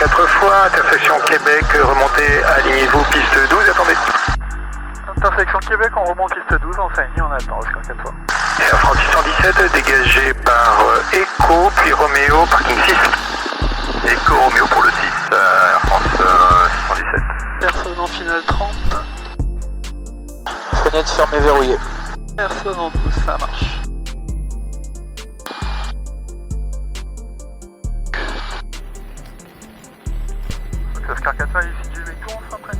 4 fois, intersection Québec, remontez, alignez-vous, piste 12, attendez. Intersection Québec, on remonte piste 12, on s'aligne, on attend Oscar 4 fois. Air France 617, dégagé par Echo, puis Roméo, parking 6. Echo, Roméo pour le 6, Air France 617. Personne en finale 30. Fenêtre fermée verrouillée. Personne en 12, ça marche. Oscar 4 fois, ici du Echo, on s'entraîne.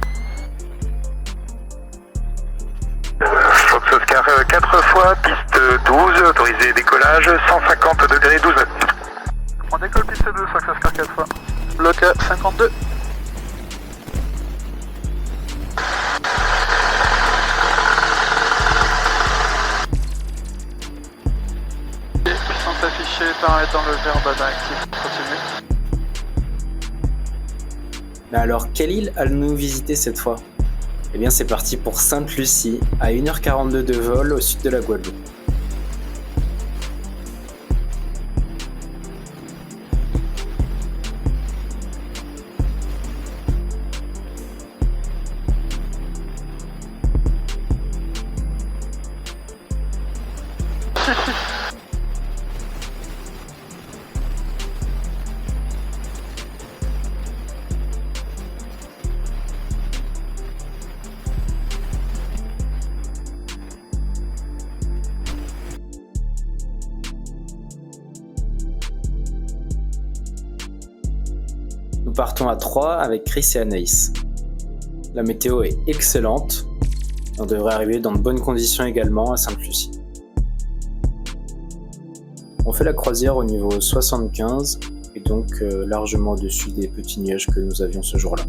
Fox Oscar 4 fois, piste 12, autorisé décollage, 150 degrés, 12 nœuds. On décolle piste 2, Fox Oscar 4 fois. Bloc 52. Puissance affichée, paramètres dans le verbe actif. Continue. Mais alors, quelle île allons-nous visiter cette fois? Eh bien, c'est parti pour Sainte-Lucie, à 1h42 de vol au sud de la Guadeloupe. Nous partons à 3 avec Chris et Anaïs. La météo est excellente. On devrait arriver dans de bonnes conditions également à Sainte-Lucie. On fait la croisière au niveau 75 et donc largement au-dessus des petits nuages que nous avions ce jour-là.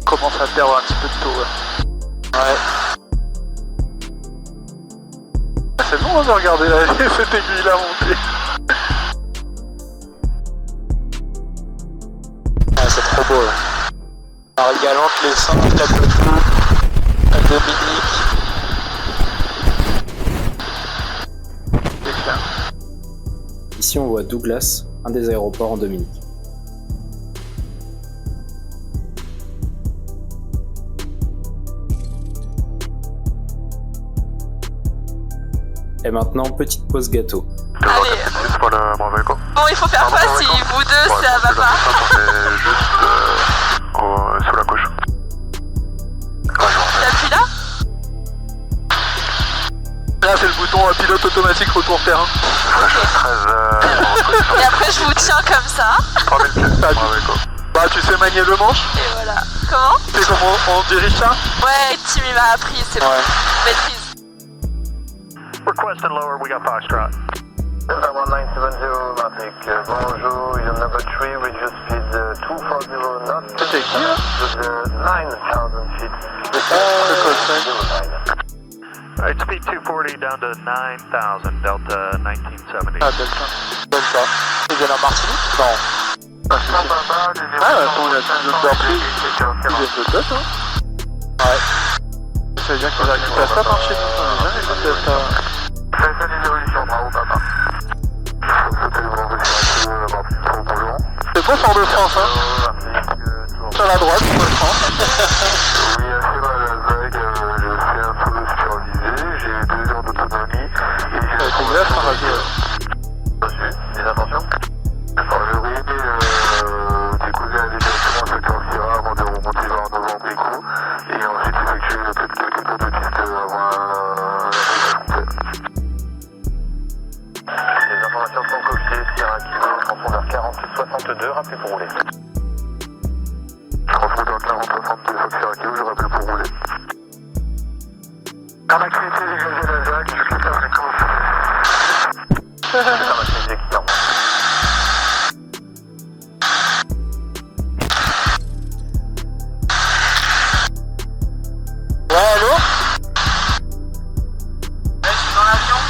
Commence à perdre un petit peu de taux. Ouais. C'est bon de regarder là, cette aiguille là monter. Ah, c'est trop beau là. Marie Galante, les seins, la Guadeloupe, la Dominique. C'est clair. Ici on voit Douglas, un des aéroports en Dominique. Et maintenant, petite pause gâteau. Allez. Bon, il faut faire quoi si vous deux ça va pas? Juste sous la couche. T'appuies là? Là c'est le bouton pilote automatique retour terrain. Et après je vous tiens comme ça. 3000 pieds. Bah tu sais manier le manche. Et voilà. Comment? Tu sais comment on dirige ça? Ouais, Timmy m'a appris, c'est bon. Maîtrise. Request and lower, we got Foxtrot. Delta 1970, Matic, bonjour, you're number 3, reduce speed 240 knots. C'était qui là? 9,000 feet. Alright, speed 240 down to 9000, Delta 1970. Ah Delta. Delta. C'est de la Martinique? Non. Ah attends, il y a plus de surprise. Il y a de tête hein. Ouais. Ça veut dire qu'il a récupéré ça par chez nous, ça veut dire que Delta. C'est une évolution, bravo papa. C'est beau Fort de France hein. Sur la droite, Fort de France. Oui, assez mal à la vague, je fais un solo supervisé, j'ai 2 heures d'autonomie et j'ai C'est glace, on va dire. reçu. Des intentions? Alors, je vais décoller aller directement à secteur Sierra avant de remonter vers Novembre Echo et ensuite effectuer quelques tours de piste avant les informations sont copiées, Sierra Kilo, transfond vers 40-62, rappelez pour rouler. Transfond vers 40-62, Sierra Kilo, je rappelle pour rouler. Par l'activité dégagée de la vague, jusqu'à la fréquence. C'est un activité qui dorme. Ouais, allô? Je suis dans l'avion.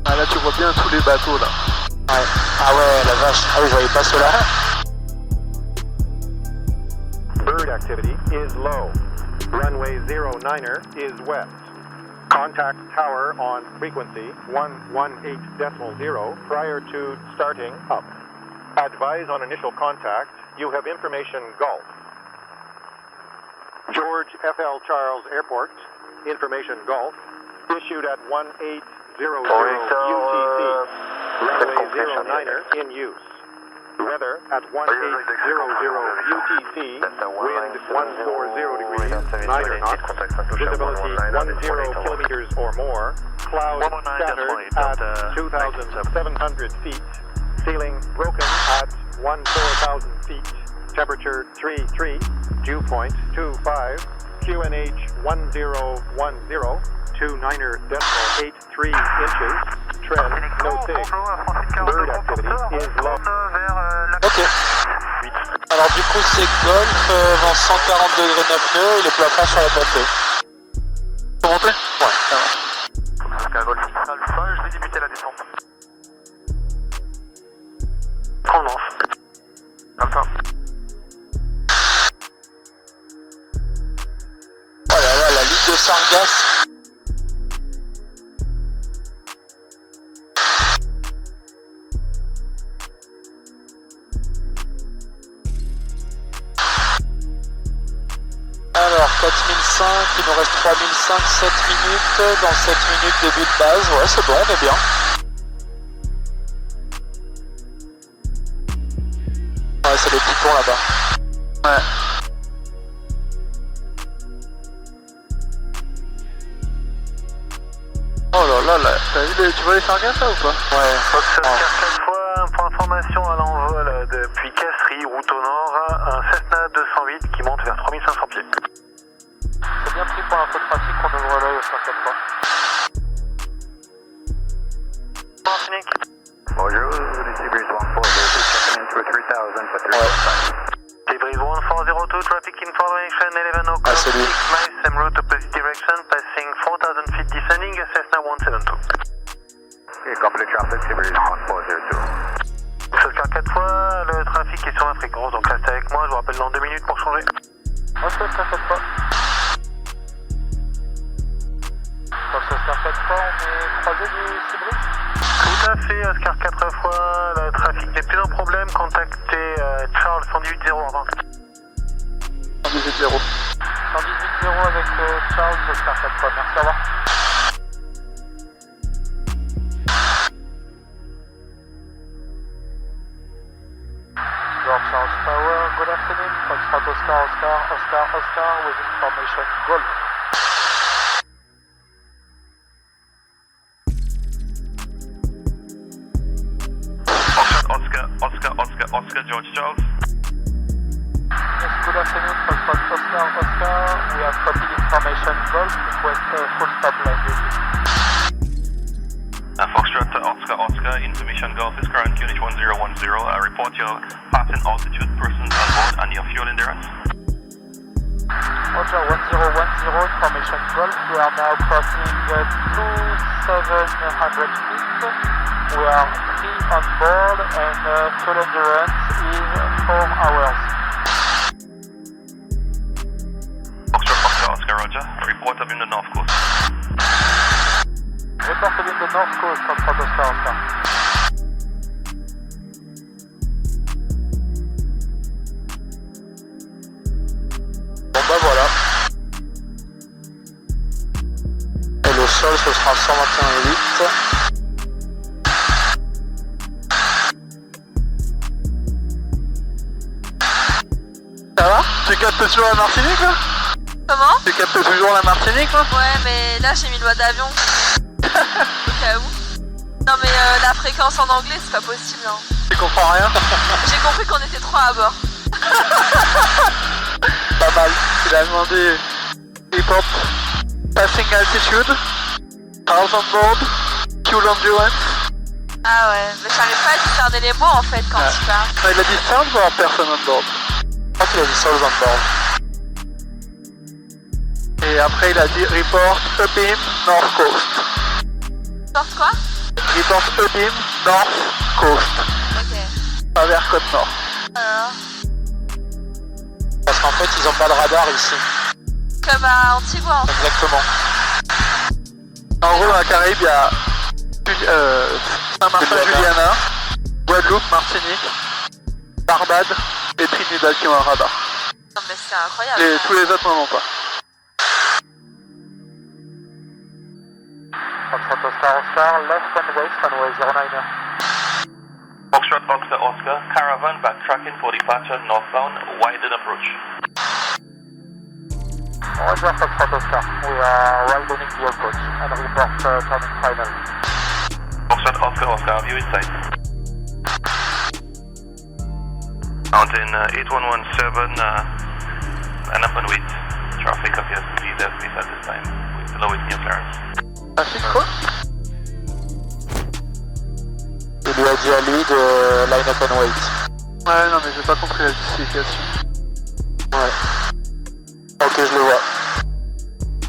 Ah là tu vois bien tous les bateaux là. Ouais. Ah ouais, la vache. Ah oui, je voyais pas ceux-là. Bird activity is low. Runway 09er is west. Contact tower on frequency 118.0 prior to starting up. Advise on initial contact. You have information Golf. George FL Charles Airport, information Golf, issued at 1800 UTC. Runway 09er in use. Weather at 1800 UTC, wind 140 degrees, 9 knots, visibility 10 kilometers or more, clouds scattered at 2,700 feet, ceiling broken at 14,000 feet, temperature 33, dew point 25, QNH 1010, 29.83 inches, trend no sig, bird activity is low. Ok. Alors du coup c'est Golf, vent 140 degrés 9 nœuds et le plafond sur la montée. Faut monter? Ouais, ça va. Golf Alpha, je vais débuter la descente. Commence. Alpha. Oh là là, la ligne de Sargasse. Alors 4005, il nous reste 3005, 7 minutes, dans 7 minutes début de base, ouais c'est bon, on est bien. Ouais c'est les petits ponts là-bas. Ouais. Oh là là là, tu vois les Sargasses là ou pas? Ouais. Fox 4 fois, pour information à l'envol depuis Casserie, route au nord, un Cessna 208 qui monte vers 3500 pieds. C'est bien pris pour l'info de trafic qu'on ouvre l'œil au 104. Bonjour, this is Breeze 1402, checking into a 3000 for 315. Breeze 1402, traffic information 11 o'clock, 6 miles, same route, opposite direction, passing 4000 feet descending, Cessna 172. Okay, complete traffic, Breeze 1402. Oscar 4 fois, le trafic est sur ma fréquence, donc restez avec moi, je vous rappelle dans 2 minutes pour changer. Oscar 4 fois. Oscar 4 fois, on est croisé du Cibris. Tout à fait, Oscar 4 fois, le trafic n'est plus un problème, contactez Charles 118.0 à 20. 118.0. 118.0 avec Charles, Oscar 4 fois, merci, au revoir. George Charles Tower, good afternoon, Foxtrot Oscar, with information Golf. Oscar, George Charles. Yes, good afternoon, Foxtrot Oscar, we have copied information Golf, request full stop line duty. Foxtrot Oscar, information Golf is current QNH 1010. Report your passing altitude, persons on board, and your fuel endurance. Roger, 1010, information Golf, we are now crossing 2700 feet. We are 3 on board and fuel endurance is 4 hours. Foxtrot Oscar, Roger. Report of in the north coast. Report in the north coast, Foxtrot Oscar. Bon bah voilà. Et le sol ce sera 121,8. Ça va? Tu captes toujours la Martinique là? Comment? Tu captes toujours la Martinique là? Ouais, mais là j'ai mis le mode avion. Au cas où. Non mais la fréquence en anglais c'est pas possible hein. Tu comprends rien? J'ai compris qu'on était 3 à bord. Pas mal. Il a demandé report passing altitude, house on board, fuel endurance. Ah ouais, mais j'arrive pas à discerner les mots en fait quand tu parles. Non, il a dit sound ou person on board? Je crois qu'il a dit souls on board. Et après il a dit report abeam north coast. Porte quoi? Report abeam north coast. Ok. Pas vers côte nord. Alors. Ça Parce qu'en fait, ils ont pas de radar ici. Comme à Antigua, en fait. Exactement. En gros, dans la Caraïbe, il y a Saint-Martin, Juliana, Guadeloupe, Martinique, Barbade et Trinidad qui ont un radar. Non, mais c'est incroyable. Et tous les autres n'en ont pas. Foxtrot Oscar Oscar, left and west, runway 09er. Foxtrot Oscar Oscar, caravan backtracking for departure northbound, widen approach. Roger, Foxtrot Oscar. We are widening the approach and report turning final. Foxtrot Oscar Oscar, view in sight. Mountain 8117, and up and wait. Traffic appears to be there, please, at this time. With low near clearance. Trafic quoi? Il lui a dit à lui de line up and wait. Ouais, non, mais j'ai pas compris la justification. Ouais. Ok, je le vois.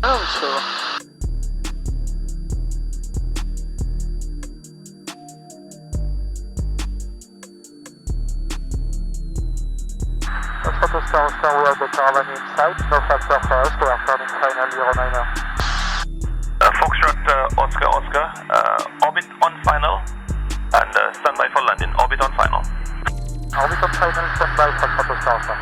Ah oui, ça va. Foxtrot Oscar Oscar, we have the caravan inside. No factor for us, we are turning final 09er. Foxtrot Oscar Oscar, orbit on final, and standby for landing. Orbit on final. Orbit on final, standby, Foxtrot Oscar Oscar.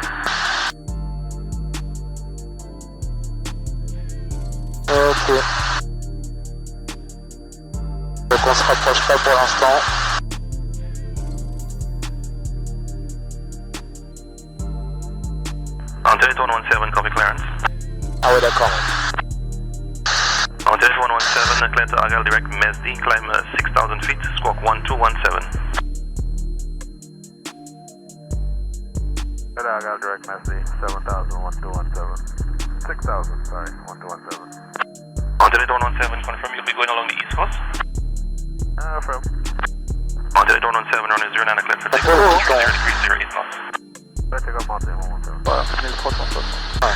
Ok. Donc on se rapproche pas pour l'instant. Antilles 117, copy clearance. Ah ouais, d'accord. Antilles 117, clear to Argyle direct, Mesdi, climb 6,000 feet, squawk 1217. At Argyle direct Messi, 7,000, 1217. 6,000, sorry, 1217. Antilles 117, confirm you'll be going along the east coast. Affirm. Antilles 117, runway 09, clear for takeoff, 0 degrees 08 knots. Let's take up Mountain 117. Voilà, 1360. Ouais.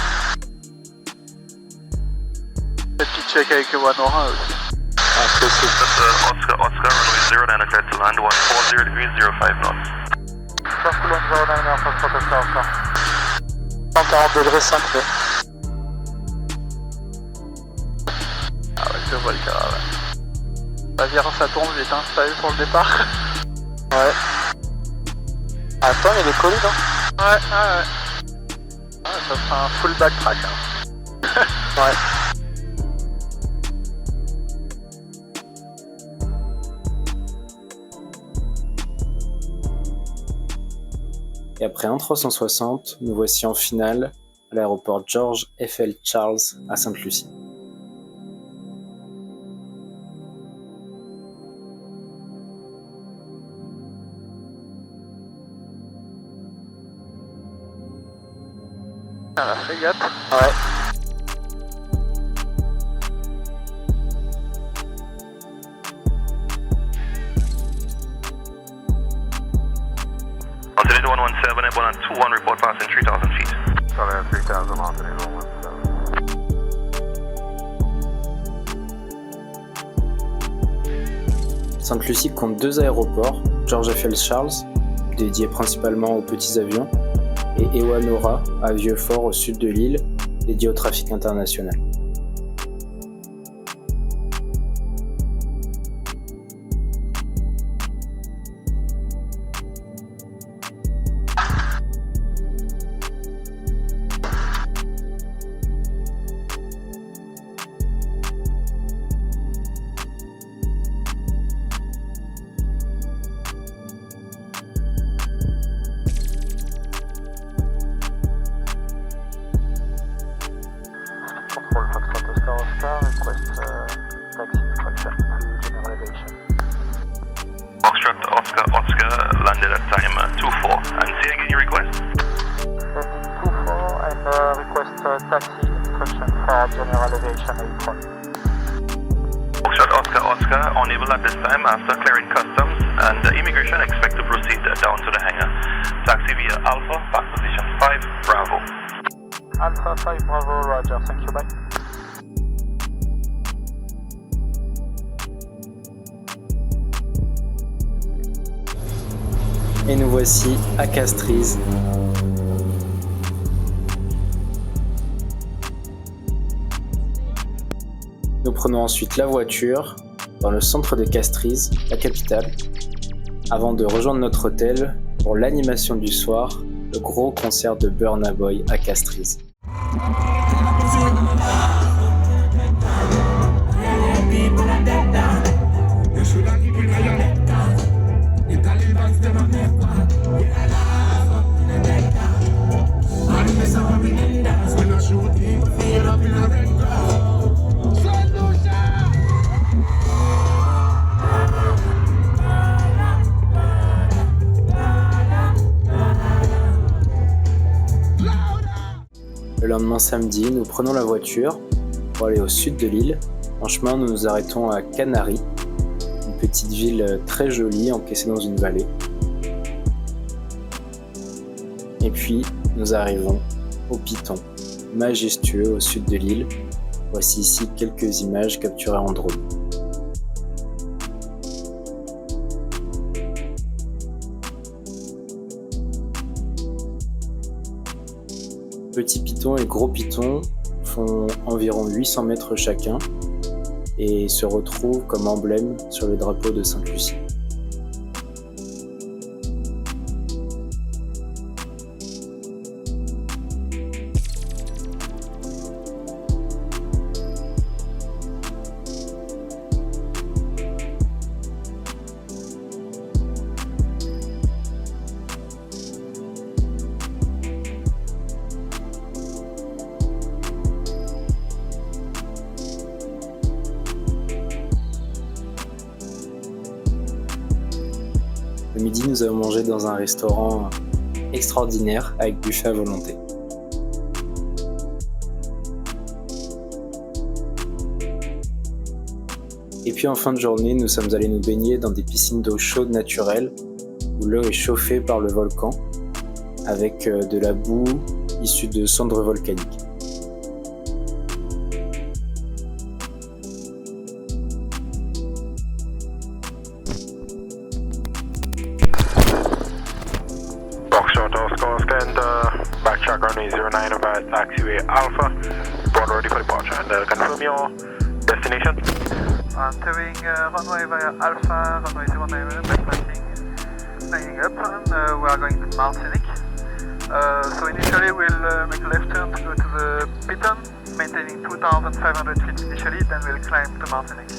Petit check avec Wanora aussi. Ah, c'est possible. Oscar Oscar, runway 09, clear to land, 140 degrees 05 knots. First to land 09er, Foxtrot Oscar Oscar. 140 degrés 5 nœuds. Ah ouais, je vois le caravan. Vas-y, ça tourne vite, hein. T'as vu pour le départ? Ouais. Attends, il est collé, non? Ouais. Ah, ça fera un full backtrack, hein. Ouais. Et après un 360, nous voici en finale à l'aéroport George F.L. Charles à Sainte-Lucie. Ah, la frégate. Ouais. Antilles 117, Ebola 21, report passing 3,000 feet. Sorry, 3,000, Mountain 117. Sainte-Lucie compte deux aéroports, George F.L. Charles, dédié principalement aux petits avions, et Ewanora, à Vieux-Fort au sud de l'île, dédié au trafic international. Control Foxtrot Oscar Oscar, request taxi instruction to general aviation. Foxtrot Oscar Oscar, landed at time 24. And say again your request? Landing 24 and request taxi instruction for general aviation apron. Foxtrot Oscar Oscar, unable at this time after clearing customs and immigration expect to proceed down to the hangar. Taxi via Alpha, back position 5, Bravo. Alpha 5 Bravo, Roger, thank you, bye. Et nous voici à Castries. prenons ensuite la voiture dans le centre de Castries, la capitale, avant de rejoindre notre hôtel pour l'animation du soir, le gros concert de Burna Boy à Castries. Le lendemain samedi, nous prenons la voiture pour aller au sud de l'île. En chemin, nous nous arrêtons à Canaries, une petite ville très jolie encaissée dans une vallée. Et puis, nous arrivons au Piton, majestueux au sud de l'île. Voici ici quelques images capturées en drone. Petit Piton et Gros Piton font environ 800 mètres chacun et se retrouvent comme emblème sur le drapeau de Sainte-Lucie. Le midi, nous avons mangé dans un restaurant extraordinaire avec buffet à volonté. Et puis en fin de journée, nous sommes allés nous baigner dans des piscines d'eau chaude naturelle où l'eau est chauffée par le volcan avec de la boue issue de cendres volcaniques. Backtrack runway 09 about taxiway Alpha. Board ready for departure. And confirm your destination. Entering runway via Alpha, runway 09, backtracking, lining up, and we are going to Martinique. So initially we'll make a left turn to go to the Piton, maintaining 2,500 feet initially, then we'll climb to Martinique.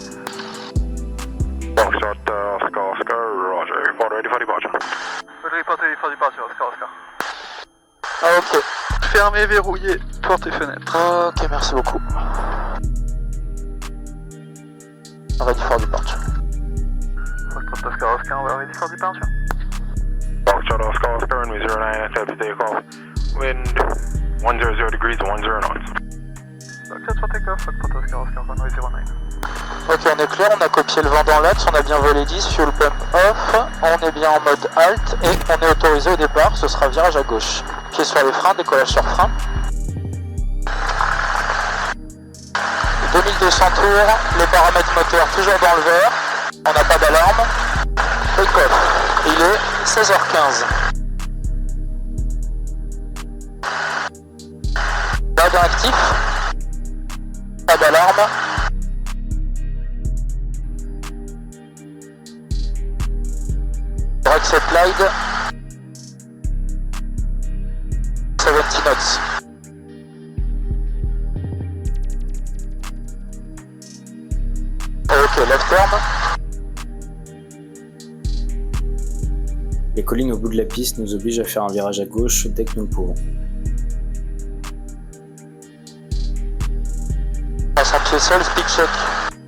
Foxtrot Oscar, roger. Report ready for departure. Report ready for departure, Oscar. Ah, ok. Fermé, verrouillé, porte et fenêtre. Ok, merci beaucoup. Ready for departure. Foxtrot Oscar, we are ready for departure. Foxtrot Oscar, runway 09, attempt to take off. Wind 100 degrees, 10 knots. Foxtrot for takeoff, Foxtrot Oscar, runway 09. Ok, on est clair, on a copié le vent dans l'axe, on a bien volé 10, fuel pump off, on est bien en mode halt et on est autorisé au départ, ce sera virage à gauche. Pied sur les freins, décollage sur frein. 2200 tours, les paramètres moteurs toujours dans le vert, on n'a pas d'alarme. Take-off, il est 16h15. Radar actif, pas d'alarme. Drag set glide. 70 knots. Ok, left turn. Les collines au bout de la piste nous obligent à faire un virage à gauche dès que nous le pouvons. Passe en pied seul, speed check.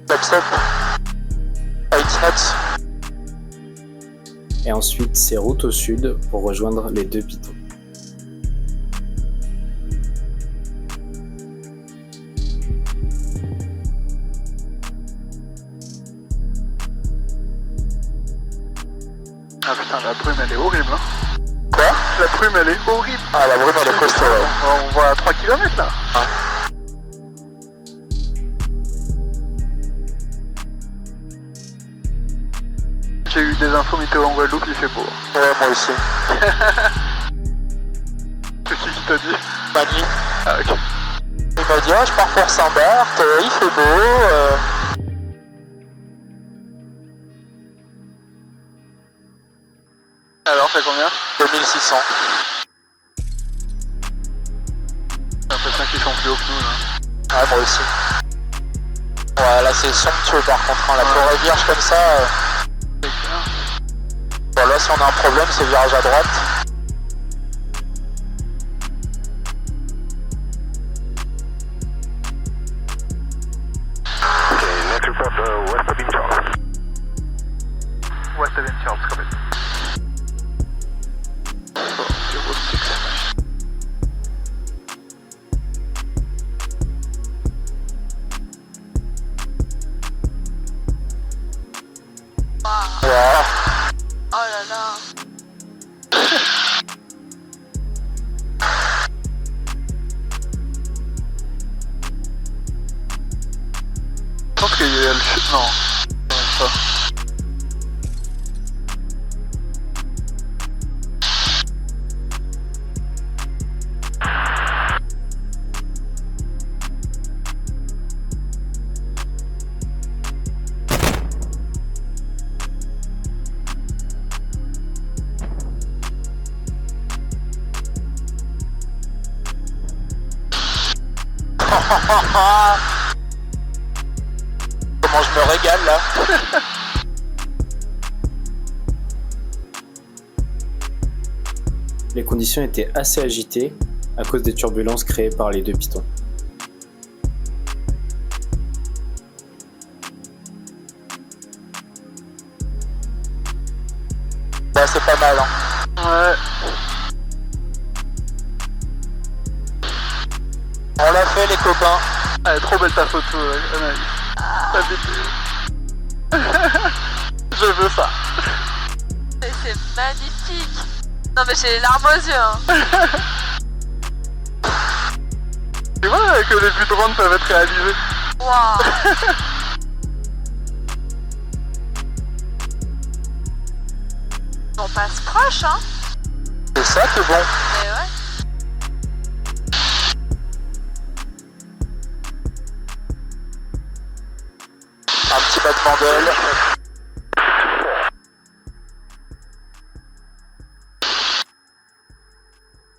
Backstep. 8 knots. Et ensuite, c'est route au sud pour rejoindre les deux pitons. Ah putain, la brume elle est horrible, hein. Quoi? La brume elle est horrible. Ah, la brume elle est costaud, ouais. On voit à 3 km là. Ouais. J'ai eu des infos météo en Guadeloupe, il fait beau. Ouais, moi aussi. C'est qui t'a dit? Mani. Ah ok. Il m'a dit, ah, je pars pour Saint-Barth, il fait beau. Alors, fait combien? 2600. J'ai l'impression qu'ils sont plus haut que nous, là. Ouais, moi aussi. Ouais, là c'est somptueux par contre, hein. La forêt vierge comme ça. C'est clair. Bon, là si on a un problème, c'est virage à droite. Okay, next report, west of Beam Charles. West of Charles, copy. Wow. Oh là là. Je pense qu'il y a le... Non, quand même pas. Comment je me régale là. Les conditions étaient assez agitées à cause des turbulences créées par les deux pitons. Bah c'est pas mal hein. Ouais. On l'a fait les copains. Elle est trop belle ta photo, Anaïs. T'as bêté. Je veux ça. Mais c'est magnifique. Non mais j'ai les larmes aux yeux, hein. Tu vois que les buts de drone peuvent être réalisés. Waouh. On passe proche, hein. C'est ça que bon. Mais ouais. Un petit battement d'aile.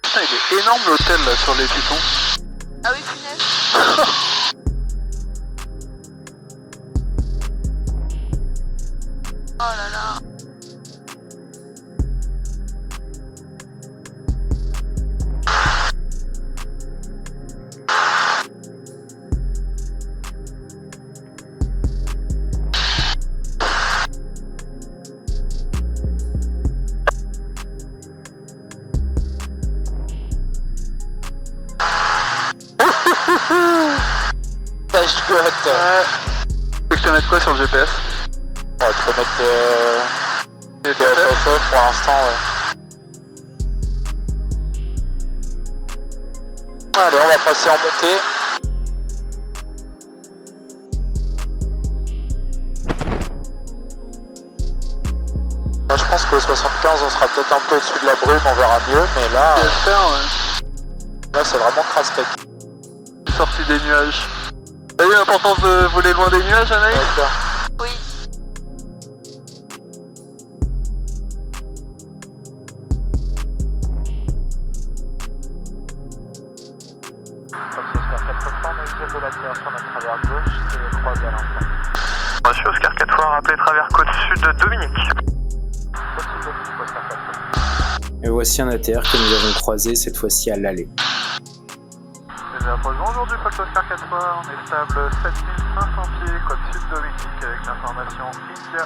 Putain, il est énorme l'hôtel là sur les pitons. Ah oui, punaise. Oh là là. Ça gigote. Ouais. Tu veux que je te mette quoi sur le GPS? Ouais, tu peux mettre des FFF pour l'instant, ouais. Allez, on va passer en montée. Moi, je pense que le 75, on sera peut-être un peu au-dessus de la brume, on verra mieux, mais là, J'espère, ouais. là c'est vraiment crasse-tête. Sortie des nuages. T'as vu l'importance de voler loin des nuages, Anaïs? D'accord. Oui. Comme ce sera 4 fois, on a eu de l'accélération à travers gauche, c'est 3 à l'instant. Reçu Oscar 4 fois, rappelé travers côte sud de Dominique. Et voici un ATR que nous avons croisé cette fois-ci à l'aller. Les approchements aujourd'hui, Fox Oscar 4 fois, on est stable 7500 pieds, côte sud Dominique avec l'information India.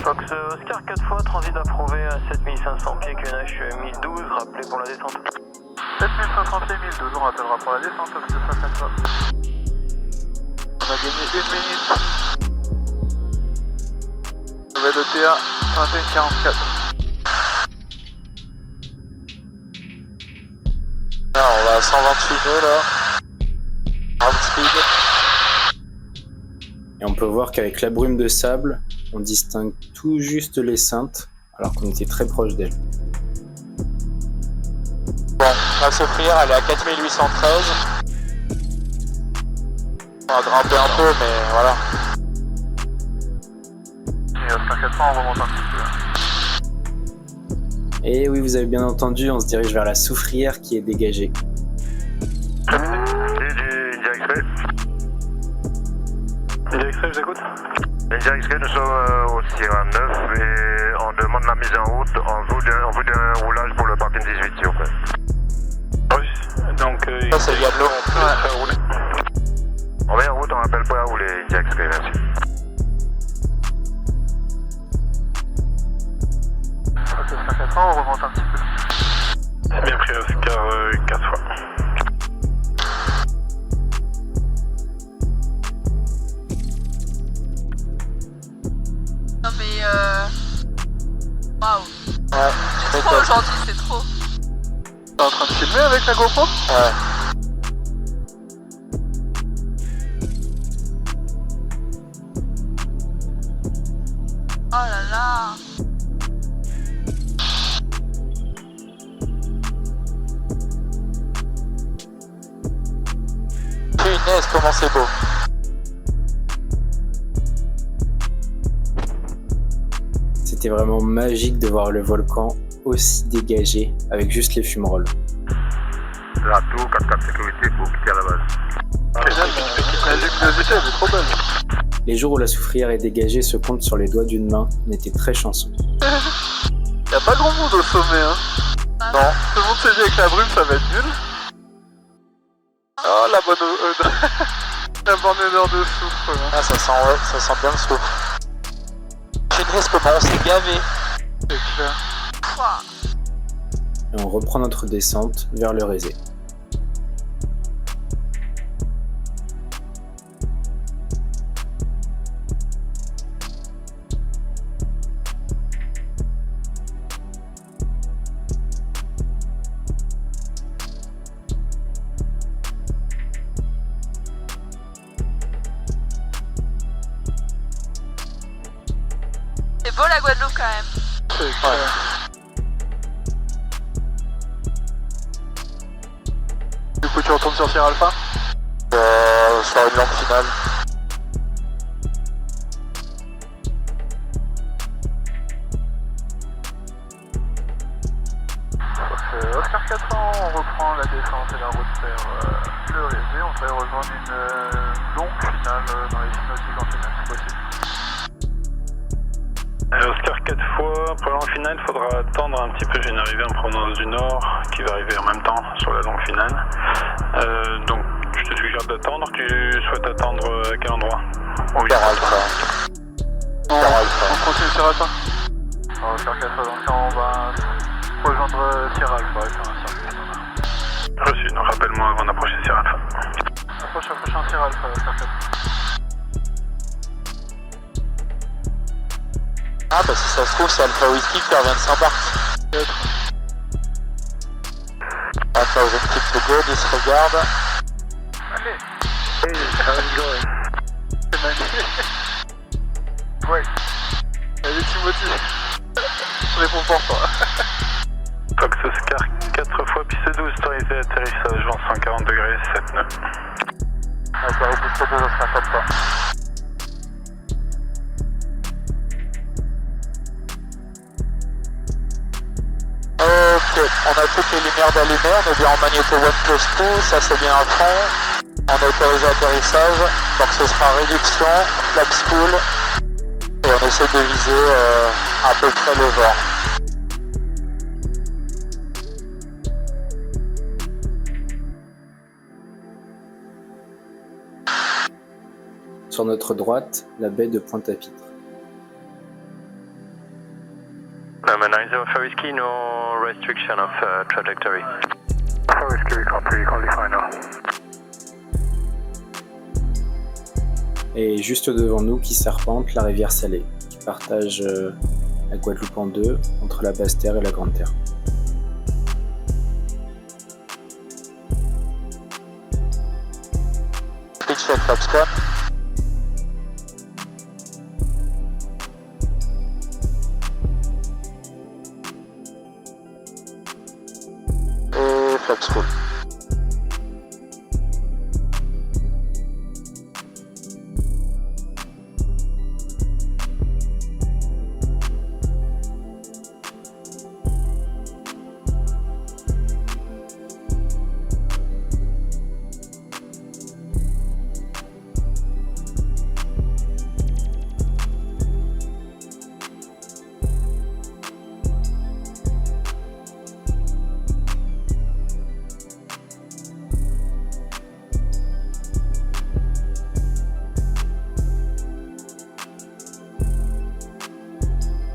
Fox Oscar 4 fois, transit approuvé à 7500 pieds, QNH 1012, rappelé pour la descente. 7500 pieds, 1012, on rappellera pour la descente, Fox Oscar 4 fois. On a gagné 1 minute. Nouvelle ETA 2144. Là, on va à 128 nœuds là. Hard speed. Et on peut voir qu'avec la brume de sable, on distingue tout juste les cintes, alors qu'on était très proche d'elles. Bon, La soufrière elle est à 4813. On va grimper un peu mais voilà. Et Oscar 400, on remonte un petit peu. Et oui, vous avez bien entendu, on se dirige vers la soufrière qui est dégagée. India X-Ray. India X-Ray, je vous écoute. India X-Ray, nous sommes au Sierra 9 et on demande la mise en route en vue d'un roulage pour le parking 18, s'il vous plaît. Oui, donc Ça c'est Diablo. on met en route, on rappelle pas à rouler, India X-Ray, merci. Oscar 400, on remonte un petit peu. C'est bien pris, Oscar 4 fois. Non mais waouh. Ouais. C'est trop aujourd'hui, c'est trop. T'es en train de filmer avec la GoPro? Ouais. Oh là là. Punaise, comment c'est beau. C'était vraiment magique de voir le volcan aussi dégagé avec juste les fumerolles. La tour, 4-4 sécurité pour quitter à la base. La luminosité, elle est trop belle. Les jours où la soufrière est dégagée se comptent sur les doigts d'une main, on était très chanceux. Y'a pas grand monde au sommet, hein. Non. Tout le monde s'est dit avec la brume, ça va être nul. Oh, la bonne odeur. La bonne odeur de soufre, là. Ah ça sent bien le soufre. Punaise, comment on s'est gavé. C'est clair. Ouah. Et on reprend notre descente vers le Rézé. C'est beau la Guadeloupe quand même. C'est clair. Du coup, tu retournes sur Sierra Alpha? Sur une longue finale. Oscar 400, on reprend la descente et la route vers le Rézé. On va rejoindre une longue finale dans les nautiques en finale, si possible. Oscar 4 fois, pour la longue finale, il faudra attendre un petit peu. J'ai une arrivée en provenance du nord qui va arriver en même temps sur la longue finale. Donc je te suggère d'attendre. Tu souhaites attendre à quel endroit? Sierra Alpha. Sierra Alpha. On continue Sierra Alpha? Oscar 400, donc on va rejoindre Sierra Alpha avec un circuit. Reçu, donc rappelle-moi avant d'approcher Sierra Alpha. Approche Sierra Alpha, Oscar 400. Ah bah si ça se trouve c'est Alpha Whisky qui revient de Saint-Barth. Alpha vous êtes type de God, il se regarde. Allez. Hey, how's it going? C'est magnifique. Ouais. Allez Timothy. Je réponds pour toi. Fox Oscar 4 fois, piste 12, autorisé atterrissage, vent 140 degrés, 7 nœuds. D'accord, au bout de 2 Oscar 4 fois. Ok, on a toutes les lumières d'allumées, on est bien en magnéto 1+2, ça c'est bien à fond. On a autorisé atterrissage, donc ce sera réduction, flap spool, et on essaie de viser à peu près le vent. Sur notre droite, la baie de Pointe-à-Pitre. Nine Alpha Whiskey, no restriction of trajectory. Alpha Whiskey, we copy, you can define now. Et juste devant nous, qui serpente, la rivière Salée, qui partage la Guadeloupe en deux, entre la Basse-Terre et la Grande-Terre. Pitch check, Foxconn. flap spool.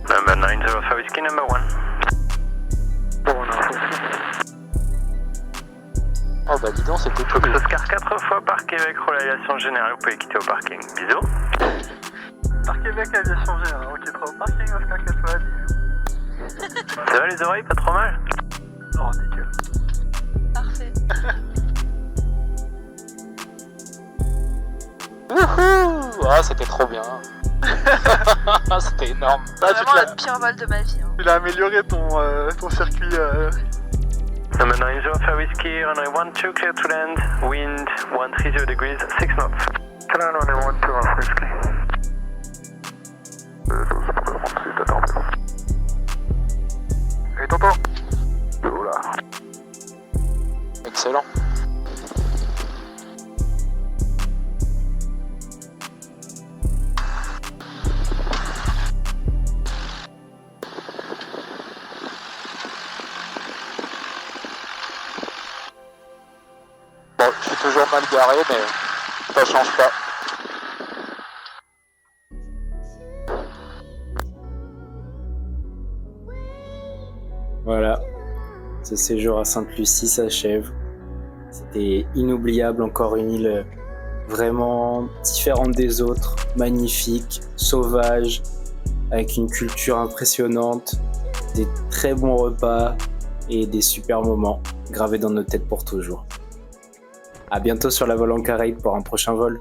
Number 905 Whiskey number 1. Oh bah dis donc, c'était tout. Fox Oscar 4 fois par Québec, relation générale, vous pouvez quitter au parking. Bisous. Par Québec, aviation générale. Ok, trop au parking, Oscar 4 fois. Ça va les oreilles, pas trop mal? Oh, nickel. Parfait. Wouhou! Ah, c'était trop bien. C'était énorme. Là, Vraiment le pire vol de ma vie. Hein. tu l'as amélioré ton circuit. Number 905 Whiskey, runway 12, clear to land, wind 130 degrees, 6 knots. Canal, on est 12 Whiskey. Et tonton. Oula. Excellent. Bon, je suis toujours mal garé, mais ça change pas. Voilà, ce séjour à Sainte-Lucie s'achève. C'était inoubliable, encore une île vraiment différente des autres, magnifique, sauvage, avec une culture impressionnante, des très bons repas et des super moments gravés dans nos têtes pour toujours. À bientôt sur la Vol en Caraïbes pour un prochain vol.